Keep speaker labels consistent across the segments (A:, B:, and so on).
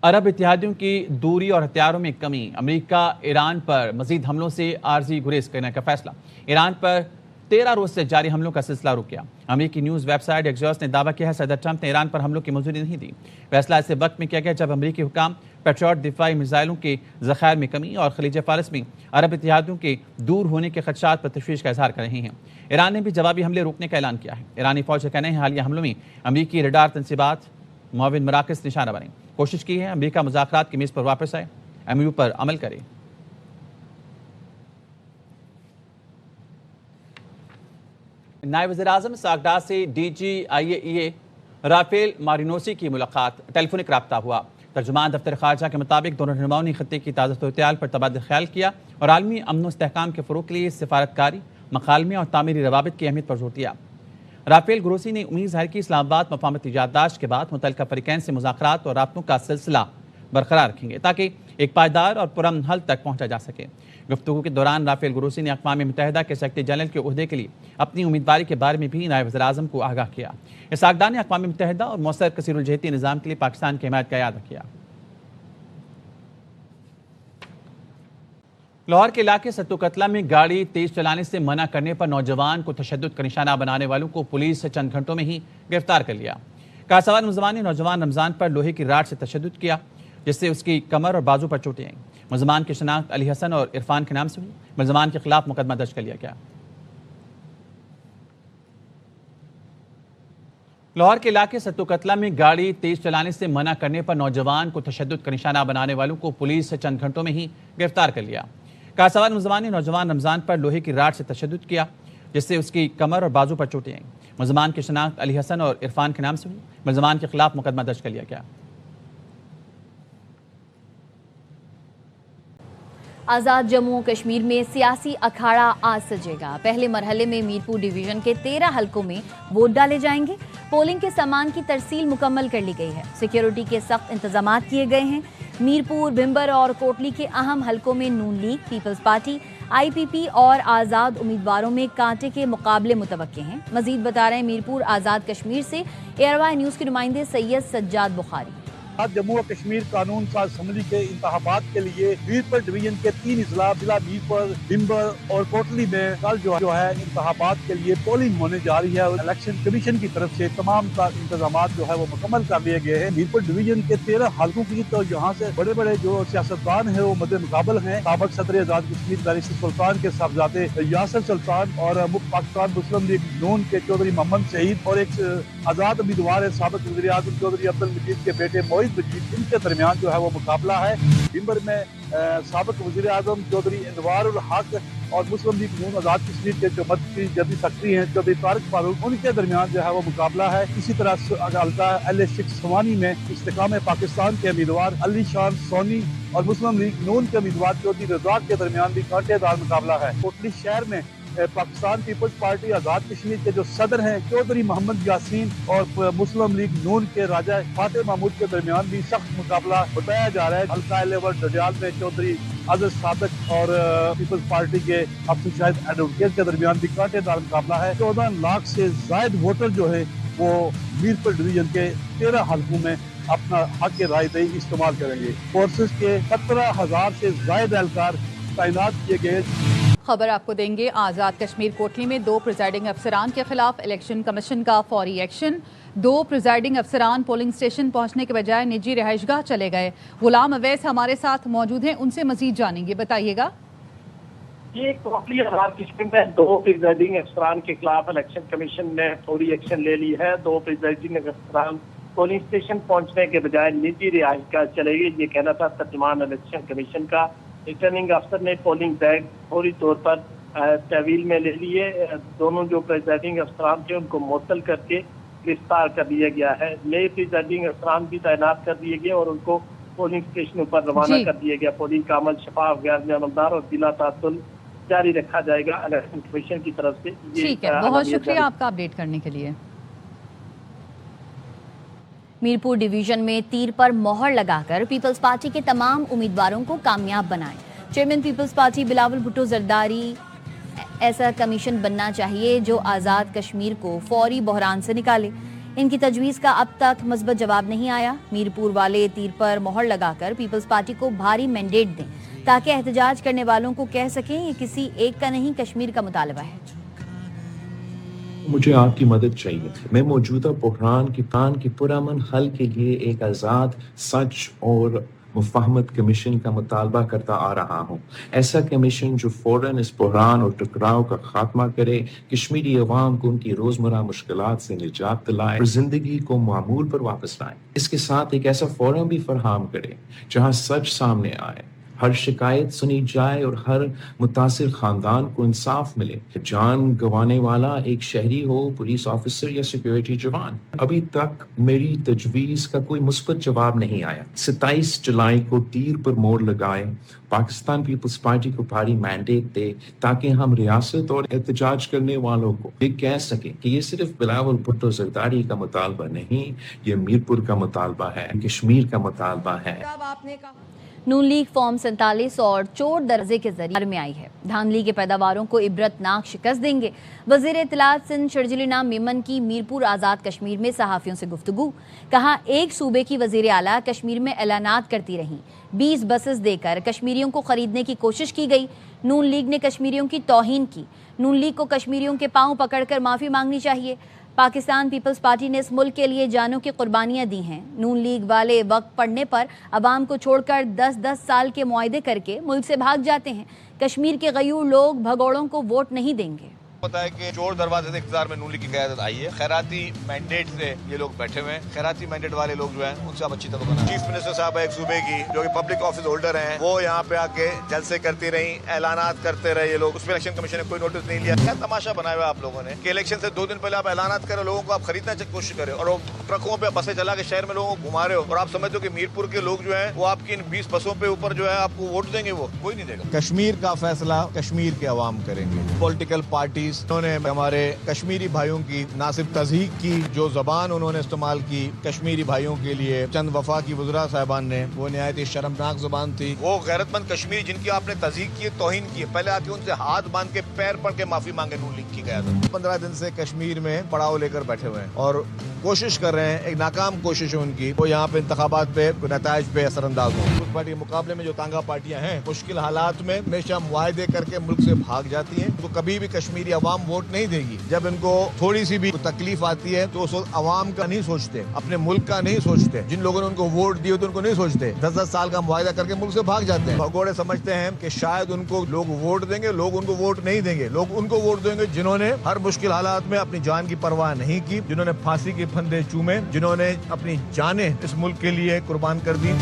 A: عرب اتحادیوں کی دوری اور ہتھیاروں میں کمی، امریکہ ایران پر مزید حملوں سے عارضی گریز کرنے کا فیصلہ۔ ایران پر 13 روز سے جاری حملوں کا سلسلہ رک گیا۔ امریکی نیوز ویب سائٹ ایکزیوس نے دعویٰ کیا ہے صدر ٹرمپ نے ایران پر حملوں کی منظوری نہیں دی۔ فیصلہ ایسے وقت میں کیا گیا جب امریکی حکام پیٹریوٹ دفاعی میزائلوں کے ذخائر میں کمی اور خلیج فارس میں عرب اتحادیوں کے دور ہونے کے خدشات پر تشویش کا اظہار کر رہے ہیں۔ ایران نے بھی جوابی حملے روکنے کا اعلان کیا ہے۔ ایرانی فوج کا کہنا ہے حالیہ حملوں میں امریکی ریڈار تنصیبات، معاون مراکز نشانہ بنے۔ کوشش کی ہے امریکہ مذاکرات کی میز پر واپس آئے، ایم یو پر عمل کرے۔ نائب وزیر اعظم ساگڈا سے ڈی جی آئی اے رافیل مارینوسی کی ملاقات، ٹیلی فونک رابطہ ہوا۔ ترجمان دفتر خارجہ کے مطابق دونوں رہنماؤں نے خطے کی تازہ صورتحال پر تبادلہ خیال کیا اور عالمی امن و استحکام کے فروغ کے لیے سفارتکاری، مکالمے اور تعمیری روابط کی اہمیت پر زور دیا۔ رافیل گروسی نے امید ظاہر کی اسلام آباد مفاہمتی یادداشت کے بعد متعلقہ فریقین سے مذاکرات اور رابطوں کا سلسلہ برقرار رکھیں گے تاکہ ایک پائیدار اور پرامن حل تک پہنچا جا سکے۔ گفتگو کے دوران رافیل گروسی نے اقوام متحدہ کے سیکرٹری جنرل کے عہدے کے لیے اپنی امیدواری کے بارے میں بھی نائب وزیر اعظم کو آگاہ کیا۔ ساگڈا نے اقوام متحدہ اور مؤثر کثیر الجہتی نظام کے لیے پاکستان کی حمایت کا اعادہ کیا۔ لاہور کے علاقے ستو کتلہ میں گاڑی تیز چلانے سے منع کرنے پر نوجوان کو تشدد کا نشانہ بنانے والوں کو پولیس چند گھنٹوں میں ہی گرفتار کر لیا۔ کارسوار ملزمان نے نوجوان رمضان پر لوہے کی راڈ سے تشدد کیا جس سے اس کی کمر اور بازو پر چوٹیں آئیں۔ ملزمان کی شناخت علی حسن اور عرفان کے نام سے ہوئی۔ ملزمان کے خلاف مقدمہ درج کر لیا گیا۔ لاہور کے علاقے ستو کتلہ میں گاڑی تیز چلانے سے منع کرنے پر نوجوان کو تشدد کا نشانہ بنانے والوں کو پولیس چند گھنٹوں میں ہی گرفتار کر لیا۔ کارسوار ملزمان نے نوجوان رمضان پر لوہے کی راڈ سے تشدد کیا جس سے اس کی کمر اور بازو پر چوٹیں آئیں۔ ملزمان کی شناخت علی حسن اور عرفان کے نام سے ہوئی۔ ملزمان کے خلاف مقدمہ درج کر لیا گیا۔
B: آزاد جموں و کشمیر میں سیاسی اکھاڑا آج سجے گا۔ پہلے مرحلے میں میرپور ڈویژن کے 13 حلقوں میں ووٹ ڈالے جائیں گے۔ پولنگ کے سامان کی ترسیل مکمل کر لی گئی ہے۔ سیکیورٹی کے سخت انتظامات کیے گئے ہیں۔ میرپور، بھمبر اور کوٹلی کے اہم حلقوں میں نون لیگ، پیپلز پارٹی، آئی پی پی اور آزاد امیدواروں میں کانٹے کے مقابلے متوقع ہیں۔ مزید بتا رہے ہیں میرپور آزاد کشمیر سے ایئر وائی نیوز کے نمائندے سید سجاد بخاری۔
C: جموں و کشمیر قانون ساز اسمبلی کے انتخابات کے لیے میرپور ڈویژن کے 3 اضلاع ضلع میرپور، بھمبر اور کوٹلی میں کل جو ہے انتخابات کے لیے پولنگ ہونے جا رہی ہے۔ الیکشن کمیشن کی طرف سے تمام انتظامات جو ہے وہ مکمل کر لیے گئے ہیں۔ میرپور ڈویژن کے 13 حلقوں کی تو یہاں سے بڑے بڑے جو سیاستدان ہیں وہ مد مقابل ہیں۔ سابق صدر آزاد کشمیر بیرسٹر سلطان کے صاحبزادے یاسر سلطان اور پاکستان مسلم لیگ نون کے چودھری محمد شہید اور ایک آزاد امیدوار ہے سابق وزیر اعظم چودھری عبد المجید کے بیٹے معید مجید، ان کے درمیان جو ہے وہ مقابلہ ہے۔ بھمبر میں سابق وزیر اعظم چودھری انوار الحق اور مسلم لیگ نون آزاد کشمیر کے جو مرکزی جدید سیکرٹری ہیں چودھری طارق فاروق، ان کے درمیان جو ہے وہ مقابلہ ہے۔ اسی طرح حلقہ LA6 سوانی میں استحکام پاکستان کے امیدوار علی شان سونی اور مسلم لیگ نون کے امیدوار چودھری رضاق کے درمیان بھی کانٹے دار مقابلہ ہے۔ کوٹلی شہر میں پاکستان پیپلز پارٹی آزاد کشمیر کے جو صدر ہیں چودھری محمد یاسین اور مسلم لیگ نون کے راجہ فاتح محمود کے درمیان بھی سخت مقابلہ بتایا جا رہا ہے۔ حلقہ LA1 ڈڈیال میں چودھری عزیز صادق اور پیپلز پارٹی کے افسر شاہد ایڈوکیٹ کے درمیان بھی کانٹے دار مقابلہ ہے۔ 14 لاکھ سے زائد ووٹر جو ہے وہ میرپور ڈویژن کے 13 حلقوں میں اپنا حق رائے دہی استعمال کریں گے۔ فورسز کے 17,000 سے زائد اہلکار تعینات کیے گئے۔
D: خبر آپ کو دیں گے آزاد کشمیر کوٹلی میں 2 پریزائڈنگ افسران کے خلاف الیکشن کمیشن کا فوری ایکشن۔ 2 پریزائڈنگ افسران پولنگ اسٹیشن پہنچنے کے بجائے نجی رہائش گاہ چلے گئے۔ غلام اویس ہمارے ساتھ موجود ہیں، ان سے مزید جانیں گے، بتائیے گا۔
E: یہ کوٹلی آزاد کشمیر میں 2 پریزائڈنگ افسران کے خلاف الیکشن کمیشن نے فوری ایکشن لے لی ہے۔ 2 پریزائڈنگ افسران پولنگ اسٹیشن پہنچنے کے بجائے نجی رہائش گاہ چلے گئے، یہ کہنا تھا ترجمان الیکشن کمیشن کا۔ ریٹرننگ افسر نے پولنگ بیگ فوری طور پر تحویل میں لے لیے۔ دونوں جو پریزائڈنگ افسران تھے ان کو معطل کر کے گرفتار کر دیا گیا ہے۔ نئے پریزائڈنگ افسران بھی تعینات کر دیے گئے اور ان کو پولنگ اسٹیشنوں پر روانہ کر دیا گیا۔ پولنگ کا عمل شفاف، غیر عملدار اور بلا تعطل جاری رکھا جائے گا الیکشن کمیشن کی طرف سے۔
D: ٹھیک ہے، بہت شکریہ آپ کا اپڈیٹ کرنے کے لیے۔
B: میرپور ڈویژن میں تیر پر مہر لگا کر پیپلز پارٹی کے تمام امیدواروں کو کامیاب بنائیں۔ چیئرمین پیپلز پارٹی بلاول بھٹو زرداری ایسا کمیشن بننا چاہیے جو آزاد کشمیر کو فوری بحران سے نکالے۔ ان کی تجویز کا اب تک مثبت جواب نہیں آیا۔ میرپور والے تیر پر مہر لگا کر پیپلز پارٹی کو بھاری مینڈیٹ دیں تاکہ احتجاج کرنے والوں کو کہہ سکیں یہ کسی ایک کا نہیں کشمیر کا مطالبہ ہے۔
F: مجھے آپ کی مدد چاہیے۔ میں موجودہ بحران کی پرامن حل کے لیے ایک آزاد، سچ اور مفاہمت کمیشن کا مطالبہ کرتا آ رہا ہوں۔ ایسا کمیشن جو فوراً اس بحران اور ٹکراؤ کا خاتمہ کرے، کشمیری عوام کو ان کی روزمرہ مشکلات سے نجات دلائے اور زندگی کو معمول پر واپس لائے۔ اس کے ساتھ ایک ایسا فورم بھی فراہم کرے جہاں سچ سامنے آئے، ہر شکایت سنی جائے اور ہر متاثر خاندان کو انصاف ملے۔ جان گنوانے والا ایک شہری ہو، پولیس آفیسر یا سیکیورٹی جوان۔ ابھی تک میری تجویز کا کوئی مثبت جواب نہیں آیا۔ 27 جولائی کو تیر پر موڑ لگائے، پاکستان پیپلز پارٹی کو بھاری مینڈیٹ دے تاکہ ہم ریاست اور احتجاج کرنے والوں کو یہ کہہ سکیں کہ یہ صرف بلاول بھٹو زرداری کا مطالبہ نہیں، یہ میرپور کا مطالبہ ہے، کشمیر کا مطالبہ ہے۔
B: نون لیگ فارم 47 اور چور دروازے کے ذریعے میں آئی ہے۔ دھاندلی کے پیداواروں کو عبرت ناک شکست دیں گے۔ وزیر اطلاعات سندھ شرجیل انعام میمن کی میرپور آزاد کشمیر میں صحافیوں سے گفتگو، کہا ایک صوبے کی وزیر اعلیٰ کشمیر میں اعلانات کرتی رہیں، 20 بسز دے کر کشمیریوں کو خریدنے کی کوشش کی گئی۔ نون لیگ نے کشمیریوں کی توہین کی۔ نون لیگ کو کشمیریوں کے پاؤں پکڑ کر معافی مانگنی چاہیے۔ پاکستان پیپلز پارٹی نے اس ملک کے لیے جانوں کی قربانیاں دی ہیں۔ نون لیگ والے وقت پڑنے پر عوام کو چھوڑ کر 10 سال کے معاہدے کر کے ملک سے بھاگ جاتے ہیں۔ کشمیر کے غیور لوگ بھگوڑوں کو ووٹ نہیں دیں گے۔
G: پتا ہے کہ چور دروازے سے اقتدار میں نون لیگ کی قیادت آئی ہے۔ خیراتی مینڈیٹ سے یہ لوگ بیٹھے ہوئے ہیں۔ خیراتی مینڈیٹ والے لوگ جو ہیں ان سے آپ اچھی طرح بنا۔ چیف منسٹر صاحب ایک صوبے کی جو کہ پبلک آفس ہولڈر ہیں، وہ یہاں پہ آ کے جلسے کرتی رہی، اعلانات کرتے رہے یہ لوگ۔ اس پہ الیکشن کمیشن نے کوئی نوٹس نہیں لیا۔ کیا تماشا بنایا ہوا آپ لوگوں نے کہ الیکشن سے 2 دن پہلے آپ اعلانات کریں، لوگوں کو آپ خریدنا کی کوشش کریں اور ٹرکوں پہ بسیں چلا کے شہر میں لوگوں کو گھما رہے ہو، اور آپ سمجھتے ہو کہ میرپور کے لوگ جو ہیں وہ آپ کی ان 20 بسوں پہ اوپر جو ہے آپ کو ووٹ دیں گے، وہ کوئی نہیں دے گا۔ کشمیر کا فیصلہ کشمیر کے عوام کریں گے۔ پولیٹیکل پارٹیز انہوں نے ہمارے کشمیری بھائیوں کی نہ صرف تضحیک کی، جو زبان انہوں نے استعمال کی کشمیری بھائیوں کے لیے، چند وفاقی وزراء صاحبان نے، وہ نہایت ہی شرمناک زبان تھی۔ وہ غیرت مند کشمیری جن کی آپ نے تضحیک کی، توہین کی، پہلے آ کے ان سے ہاتھ باندھ کے پیر پڑ کے معافی مانگے نون لیگ کی قیادت۔ 15 دن سے کشمیر میں پڑاؤ لے کر بیٹھے ہوئے ہیں اور کوشش کر رہے ہیں، ایک ناکام کوشش ہے ان کی، وہ یہاں پہ انتخابات پہ نتائج پہ اثر انداز ہوں۔ اس پارٹی کے مقابلے میں جو تانگا پارٹیاں ہیں، مشکل حالات میں ہمیشہ معاہدے کر کے ملک سے بھاگ جاتی ہیں، تو کبھی بھی کشمیری عوام ووٹ نہیں دے گی۔ جب ان کو تھوڑی سی بھی تکلیف آتی ہے تو اس وقت عوام کا نہیں سوچتے، اپنے ملک کا نہیں سوچتے، جن لوگوں نے ان کو ووٹ دیے تو ان کو نہیں سوچتے، 10 سال کا معاہدہ کر کے ملک سے بھاگ جاتے ہیں۔ بھگوڑے سمجھتے ہیں کہ شاید ان کو لوگ ووٹ دیں گے، لوگ ان کو ووٹ نہیں دیں گے۔ لوگ ان کو ووٹ دیں گے جنہوں نے ہر مشکل حالات میں اپنی جان کی پرواہ نہیں کی، جنہوں نے پھانسی کے پھندے چومے، جنہوں نے اپنی جانیں اس ملک کے لیے قربان کر دی۔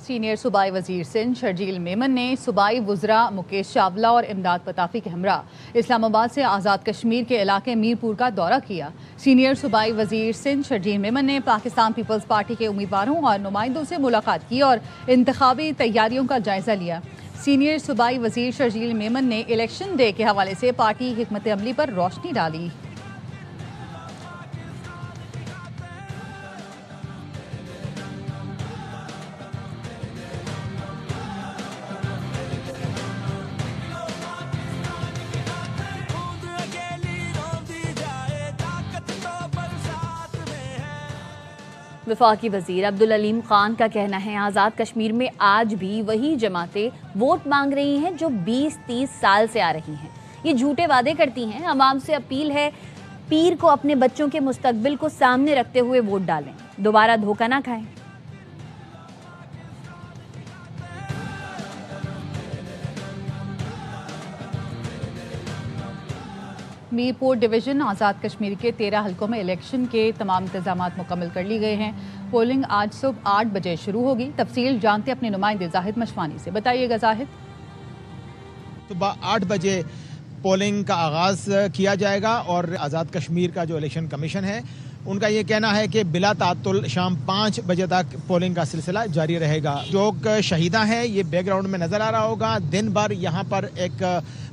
D: سینئر صوبائی وزیر سندھ شرجیل میمن نے صوبائی وزراء مکیش چاولہ اور امداد پتافی کے ہمراہ اسلام آباد سے آزاد کشمیر کے علاقے میرپور کا دورہ کیا۔ سینئر صوبائی وزیر سندھ شرجیل میمن نے پاکستان پیپلز پارٹی کے امیدواروں اور نمائندوں سے ملاقات کی اور انتخابی تیاریوں کا جائزہ لیا۔ سینئر صوبائی وزیر شرجیل میمن نے الیکشن ڈے کے حوالے سے پارٹی حکمت عملی پر روشنی ڈالی۔
B: وفاقی وزیر عبدالعلیم خان کا کہنا ہے آزاد کشمیر میں آج بھی وہی جماعتیں ووٹ مانگ رہی ہیں جو 20-30 سال سے آ رہی ہیں۔ یہ جھوٹے وعدے کرتی ہیں۔ عوام سے اپیل ہے پیر کو اپنے بچوں کے مستقبل کو سامنے رکھتے ہوئے ووٹ ڈالیں، دوبارہ دھوکہ نہ کھائیں۔
D: میرپور ڈویژن آزاد کشمیر کے 13 حلقوں میں الیکشن کے تمام انتظامات مکمل کر لی گئے ہیں۔ پولنگ آج صبح 8 بجے شروع ہوگی۔ تفصیل جانتے اپنے نمائندے زاہد مشوانی سے۔ بتائیے گا زاہد۔
H: صبح 8 بجے پولنگ کا آغاز کیا جائے گا اور آزاد کشمیر کا جو الیکشن کمیشن ہے ان کا یہ کہنا ہے کہ بلا تعطل شام 5 بجے تک پولنگ کا سلسلہ جاری رہے گا۔ جو شہیدہ ہیں یہ بیک گراؤنڈ میں نظر آ رہا ہوگا۔ دن بھر یہاں پر ایک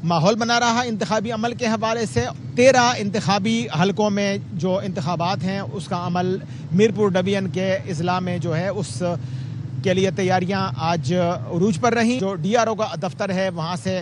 H: ماحول بنا رہا انتخابی عمل کے حوالے سے۔ 13 انتخابی حلقوں میں جو انتخابات ہیں اس کا عمل میرپور ڈویژن کے اضلاع میں جو ہے اس کے لیے تیاریاں آج عروج پر رہیں۔ جو ڈی آر او کا دفتر ہے وہاں سے